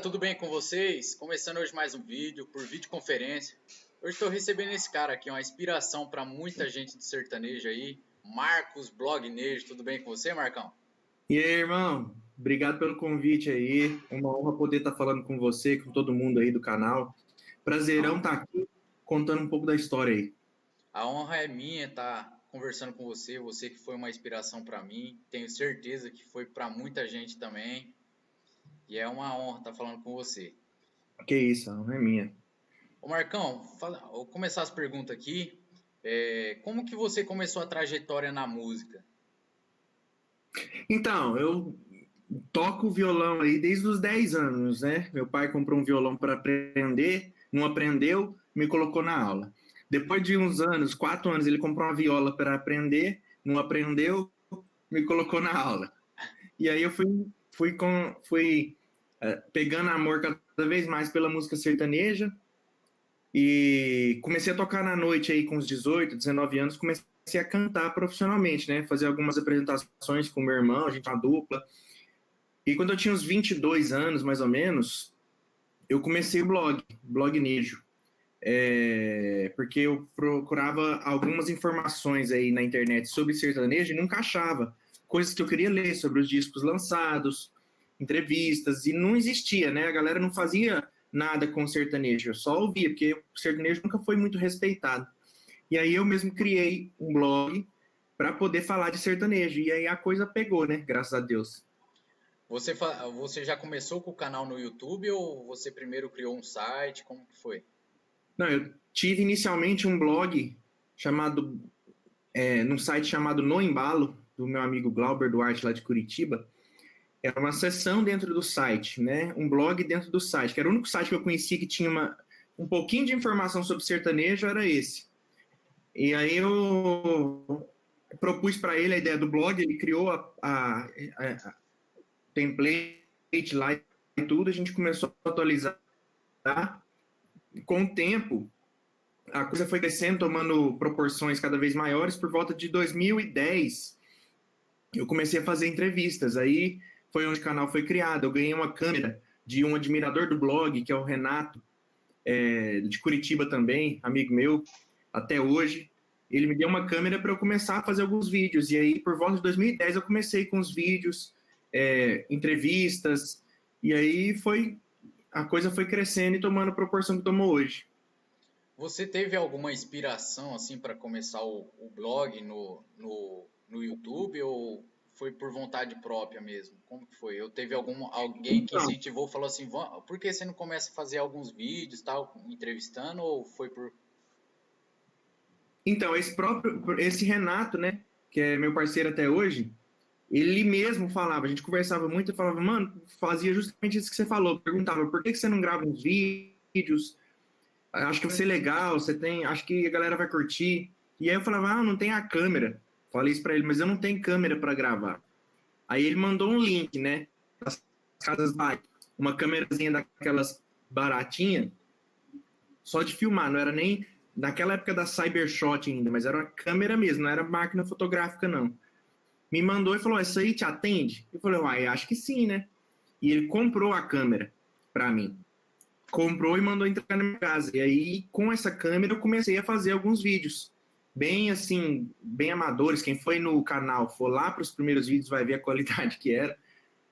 tudo bem com vocês? Começando hoje mais um vídeo por videoconferência. Hoje estou recebendo esse cara aqui, uma inspiração para muita gente de sertanejo aí, Marcos Blognejo. Tudo bem com você, Marcão? E aí, irmão? Obrigado pelo convite aí. Uma honra poder estar falando com você, com todo mundo aí do canal. Prazerão estar aqui contando um pouco da história aí. A honra é minha estar conversando com você, você que foi uma inspiração para mim. Tenho certeza que foi para muita gente também. E é uma honra estar falando com você. Que isso, a honra é minha. Ô Marcão, vou começar as perguntas aqui. Como que você começou a trajetória na música? Então, eu toco violão aí desde os 10 anos, né? Meu pai comprou um violão para aprender, não aprendeu, me colocou na aula. Depois de uns anos, 4 anos, ele comprou uma viola para aprender, não aprendeu, me colocou na aula. E aí eu fui pegando amor cada vez mais pela música sertaneja e comecei a tocar na noite aí com uns 18, 19 anos, comecei a cantar profissionalmente, né? Fazer algumas apresentações com meu irmão, a gente uma dupla. E quando eu tinha uns 22 anos, mais ou menos, eu comecei o Blognejo. Porque eu procurava algumas informações aí na internet sobre sertanejo e nunca achava. Coisas que eu queria ler sobre os discos lançados, entrevistas, e não existia, né? A galera não fazia nada com sertanejo, eu só ouvia, porque o sertanejo nunca foi muito respeitado. E aí eu mesmo criei um blog para poder falar de sertanejo, e aí a coisa pegou, né? Graças a Deus. Você já começou com o canal no YouTube ou você primeiro criou um site? Como que foi? Não, eu tive inicialmente um blog chamado, num site chamado No Embalo, do meu amigo Glauber Duarte, lá de Curitiba. Era uma seção dentro do site, né? Um blog dentro do site, que era o único site que eu conhecia que tinha um pouquinho de informação sobre sertanejo, era esse. E aí eu propus para ele a ideia do blog, ele criou a template lá e tudo, a gente começou a atualizar. Com o tempo, a coisa foi crescendo, tomando proporções cada vez maiores. Por volta de 2010, eu comecei a fazer entrevistas. Aí foi onde o canal foi criado. Eu ganhei uma câmera de um admirador do blog, que é o Renato, de Curitiba também, amigo meu, até hoje. Ele me deu uma câmera para eu começar a fazer alguns vídeos. E aí, por volta de 2010, eu comecei com os vídeos, entrevistas. E aí a coisa foi crescendo e tomando a proporção que tomou hoje. Você teve alguma inspiração assim para começar o blog no YouTube ou foi por vontade própria mesmo? Como que foi? Eu teve alguém que Então, incentivou, falou assim, por que você não começa a fazer alguns vídeos, tal, entrevistando ou foi por Então, esse Renato, né, que é meu parceiro até hoje, ele mesmo falava, a gente conversava muito e falava, mano, fazia justamente isso que você falou, perguntava, por que você não grava uns vídeos? Acho que vai ser legal, acho que a galera vai curtir. E aí eu falava, não tem a câmera. Falei isso pra ele, mas eu não tenho câmera para gravar. Aí ele mandou um link, né, das casas Bahia, uma câmerazinha daquelas baratinha, só de filmar, não era nem naquela época da Cybershot ainda, mas era uma câmera mesmo, não era máquina fotográfica, não. Me mandou e falou, isso aí te atende? Eu falei, uai, acho que sim, né? E ele comprou a câmera pra mim. Comprou e mandou entregar na minha casa. E aí, com essa câmera, eu comecei a fazer alguns vídeos. Bem, assim, bem amadores. Quem foi no canal, for lá para os primeiros vídeos, vai ver a qualidade que era.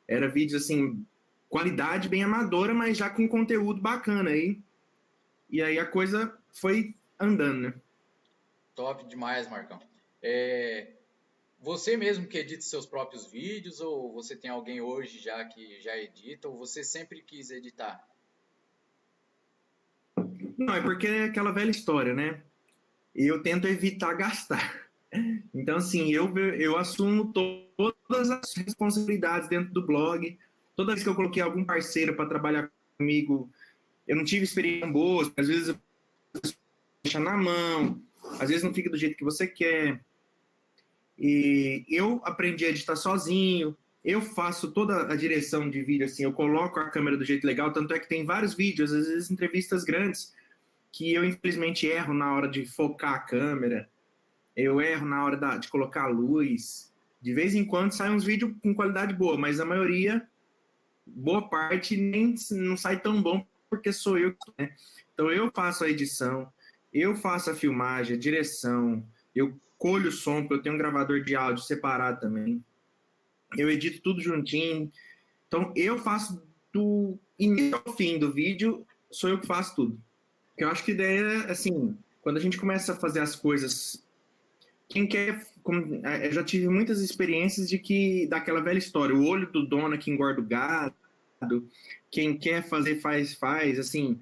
Era vídeos, assim, qualidade bem amadora, mas já com conteúdo bacana aí. E aí a coisa foi andando, né? top demais, Marcão? É, você mesmo que edita seus próprios vídeos ou você tem alguém hoje já que já edita ou você sempre quis editar? Não, é porque é aquela velha história, né? Eu tento evitar gastar. Então, assim, eu assumo todas as responsabilidades dentro do blog. Toda vez que eu coloquei algum parceiro para trabalhar comigo, eu não tive experiência boa, às vezes eu deixo na mão, às vezes não fica do jeito que você quer. E eu aprendi a editar sozinho, eu faço toda a direção de vídeo, assim, eu coloco a câmera do jeito legal, tanto é que tem vários vídeos, às vezes entrevistas grandes, que eu infelizmente erro na hora de focar a câmera, eu erro na hora de colocar a luz. De vez em quando saem uns vídeos com qualidade boa, mas a maioria boa parte nem não sai tão bom porque sou eu, né? Então eu faço a edição, eu faço a filmagem, a direção, eu colho o som, porque eu tenho um gravador de áudio separado também. Eu edito tudo juntinho. Então eu faço do início ao fim do vídeo, sou eu que faço tudo. Eu acho que a ideia é, assim, quando a gente começa a fazer as coisas, quem quer, eu já tive muitas experiências de que, daquela velha história, o olho do dono que engorda o gado, quem quer fazer, faz, assim,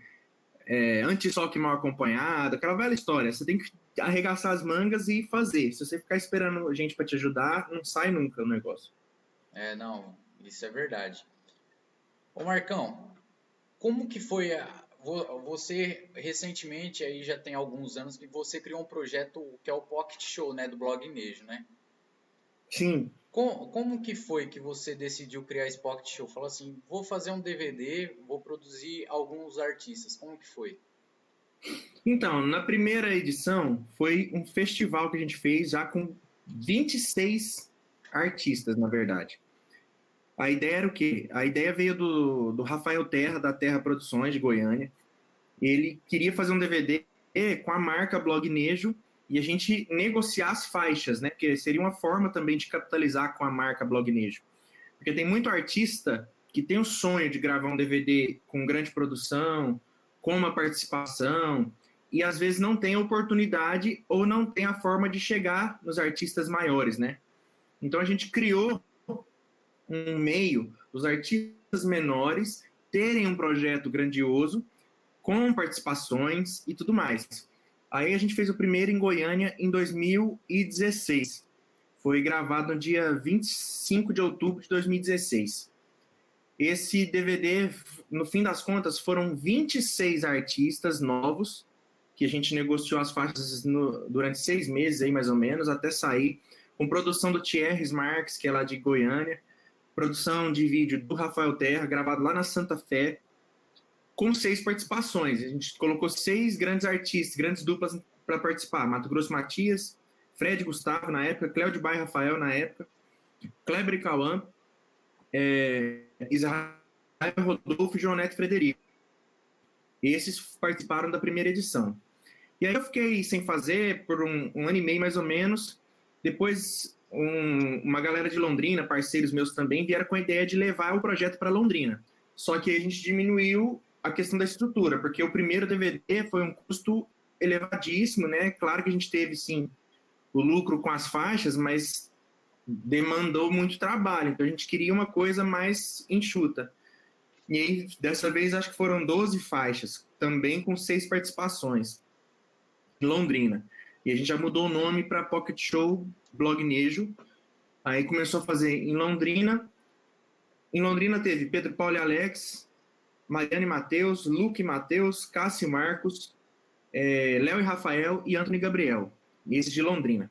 antes só que mal acompanhado, aquela velha história, você tem que arregaçar as mangas e fazer. Se você ficar esperando gente para te ajudar, não sai nunca o negócio. Não, isso é verdade. Ô Marcão, como que foi você recentemente aí já tem alguns anos que você criou um projeto que é o Pocket Show, né, do Blog Nejo, né? Sim. Como que foi que você decidiu criar esse Pocket Show? Falou assim, vou fazer um DVD, vou produzir alguns artistas. Como que foi? Então, na primeira edição, foi um festival que a gente fez já com 26 artistas, na verdade. A ideia era o quê? A ideia veio do Rafael Terra, da Terra Produções, de Goiânia. Ele queria fazer um DVD com a marca Blog Nejo e a gente negociar as faixas, né? Porque seria uma forma também de capitalizar com a marca Blog Nejo. Porque tem muito artista que tem o sonho de gravar um DVD com grande produção, com uma participação, e às vezes não tem a oportunidade ou não tem a forma de chegar nos artistas maiores, né? Então a gente criou um meio dos artistas menores terem um projeto grandioso, com participações e tudo mais. Aí a gente fez o primeiro em Goiânia em 2016. Foi gravado no dia 25 de outubro de 2016. Esse DVD, no fim das contas, foram 26 artistas novos, que a gente negociou as faixas durante 6 meses, aí, mais ou menos, até sair, com produção do Thierry Marques, que é lá de Goiânia, produção de vídeo do Rafael Terra, gravado lá na Santa Fé, com 6 participações. A gente colocou 6 grandes artistas, grandes duplas para participar. Mato Grosso Matias, Fred Gustavo na época, Cléo Bairro Rafael na época, Kleber e Cauã, Israel Rodolfo e João Neto Frederico. Esses participaram da primeira edição. E aí eu fiquei sem fazer por um ano e meio mais ou menos. Depois uma galera de Londrina, parceiros meus também, vieram com a ideia de levar o projeto para Londrina. Só que a gente diminuiu a questão da estrutura, porque o primeiro DVD foi um custo elevadíssimo, né? Claro que a gente teve, sim, o lucro com as faixas, mas demandou muito trabalho. Então a gente queria uma coisa mais enxuta. E aí, dessa vez, acho que foram 12 faixas, também com 6 participações, em Londrina. E a gente já mudou o nome para Pocket Show Blog Nejo. Aí começou a fazer em Londrina. Em Londrina teve Pedro Paulo e Alex, Mariane Matheus, Luke Matheus, Cássio Marcos, Léo e Rafael e Anthony Gabriel. Esse de Londrina.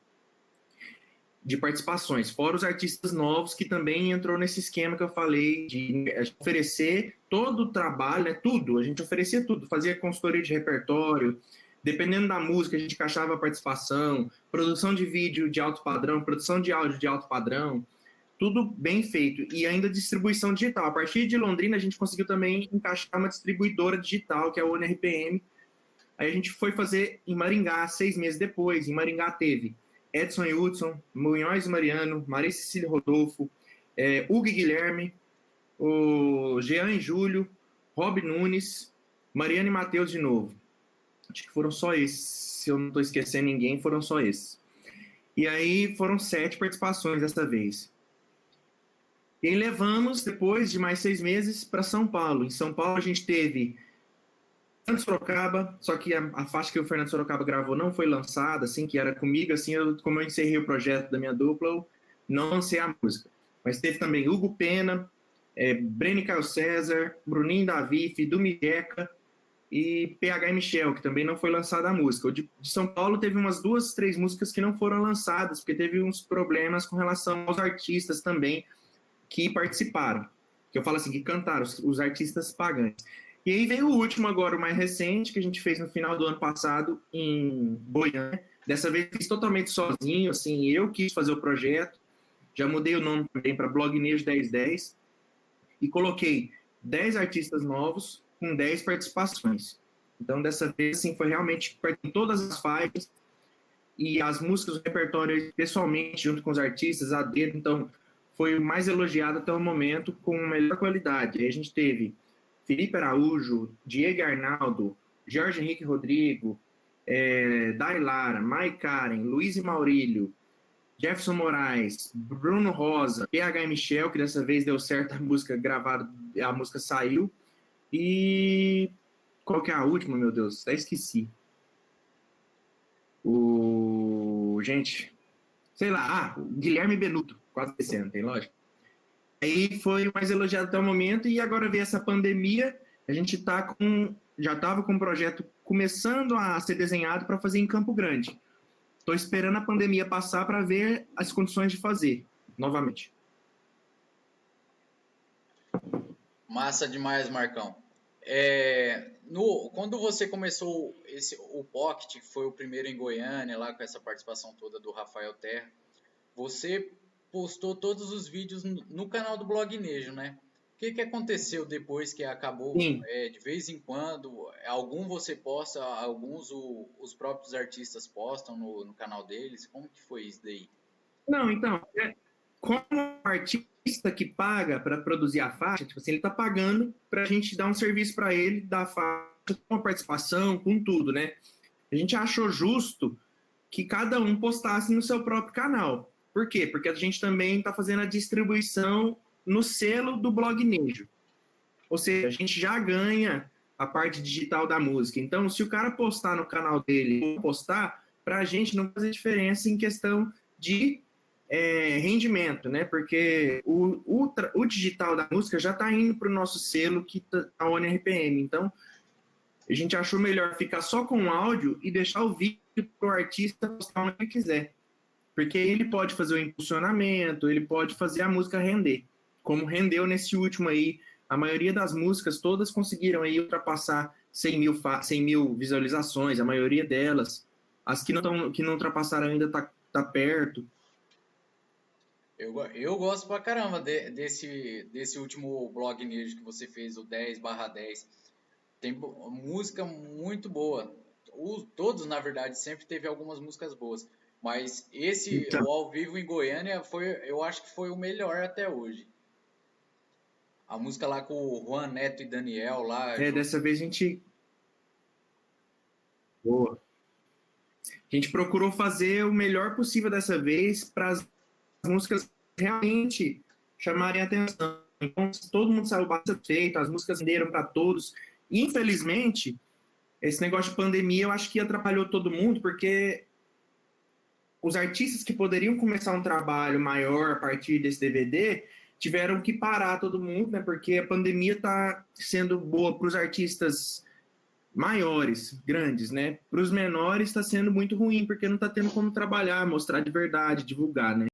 De participações, fora os artistas novos que também entrou nesse esquema que eu falei de oferecer todo o trabalho, né, tudo, a gente oferecia tudo, fazia consultoria de repertório, dependendo da música a gente encaixava a participação, produção de vídeo de alto padrão, produção de áudio de alto padrão, tudo bem feito, e ainda distribuição digital. A partir de Londrina a gente conseguiu também encaixar uma distribuidora digital, que é a ONRPM. Aí a gente foi fazer em Maringá, 6 meses depois. Em Maringá teve Edson e Hudson, Munhoz e Mariano, Maria Cecília Rodolfo, Hugo e Guilherme, o Jean e Júlio, Rob Nunes, Mariana e Matheus de novo. Acho que foram só esses. Se eu não estou esquecendo ninguém, foram só esses. E aí foram 7 participações dessa vez. E aí levamos, depois de mais 6 meses, para São Paulo. Em São Paulo a gente teve Fernando Sorocaba, só que a faixa que o Fernando Sorocaba gravou não foi lançada, assim, que era comigo, assim, como eu encerrei o projeto da minha dupla, eu não lancei a música. Mas teve também Hugo Pena, Breno Caio César, Bruninho Davi, Fidu Mijeca e PH e Michel, que também não foi lançada a música. O de São Paulo teve umas 2, 3 músicas que não foram lançadas, porque teve uns problemas com relação aos artistas também que participaram. Que eu falo assim, que cantaram, os artistas pagantes. E aí veio o último agora, o mais recente, que a gente fez no final do ano passado em Goiânia. Dessa vez fiz totalmente sozinho, assim, eu quis fazer o projeto. Já mudei o nome também para Blog Nejo 1010. e coloquei 10 artistas novos com 10 participações. Então, dessa vez, assim, foi realmente em todas as faixas e as músicas do repertório, pessoalmente, junto com os artistas, a dedo. Então, foi o mais elogiado até o momento, com melhor qualidade. Aí a gente teve Felipe Araújo, Diego Arnaldo, Jorge Henrique Rodrigo, Dailara, Mai Karen, Luiz e Maurílio, Jefferson Moraes, Bruno Rosa, PH e Michel, que dessa vez deu certo, a música gravada, a música saiu. E qual que é a última, meu Deus? Até esqueci. Gente, sei lá, o Guilherme Benuto, quase 60, tem lógico. Aí foi o mais elogiado até o momento, e agora veio essa pandemia, a gente já estava com um projeto começando a ser desenhado para fazer em Campo Grande. Estou esperando a pandemia passar para ver as condições de fazer, novamente. Massa demais, Marcão. Quando você começou o Pocket, que foi o primeiro em Goiânia, lá com essa participação toda do Rafael Terra, você postou todos os vídeos no canal do Blog Nejo, né? O que aconteceu depois que acabou? De vez em quando, algum você posta, alguns os próprios artistas postam no canal deles. Como que foi isso daí? Não, então, como o artista que paga para produzir a faixa, tipo assim, ele está pagando para a gente dar um serviço para ele, da faixa, com a participação, com tudo, né? A gente achou justo que cada um postasse no seu próprio canal. Por quê? Porque a gente também está fazendo a distribuição no selo do Blog Nejo. Ou seja, a gente já ganha a parte digital da música. Então, se o cara postar no canal dele ou postar, para a gente não faz diferença em questão de rendimento, né? Porque o digital da música já está indo para o nosso selo, que tá a ONRPM. Então, a gente achou melhor ficar só com o áudio e deixar o vídeo para o artista postar onde ele quiser. Porque ele pode fazer o impulsionamento, ele pode fazer a música render. Como rendeu nesse último aí, a maioria das músicas todas conseguiram aí ultrapassar 100 mil visualizações, a maioria delas. As que não ultrapassaram ainda tá perto. Eu gosto pra caramba desse último Blog Nejo que você fez, o 10/10. Tem música muito boa. Todos, na verdade, sempre teve algumas músicas boas. Mas o ao vivo em Goiânia, eu acho que foi o melhor até hoje. A música lá com o Juan Neto e Daniel lá. Dessa vez a gente... Boa. A gente procurou fazer o melhor possível dessa vez para as músicas realmente chamarem atenção. Então, todo mundo saiu bastante feito, as músicas renderam para todos. Infelizmente, esse negócio de pandemia eu acho que atrapalhou todo mundo, porque os artistas que poderiam começar um trabalho maior a partir desse DVD tiveram que parar todo mundo, né? Porque a pandemia está sendo boa para os artistas maiores, grandes, né? Para os menores está sendo muito ruim, porque não está tendo como trabalhar, mostrar de verdade, divulgar, né?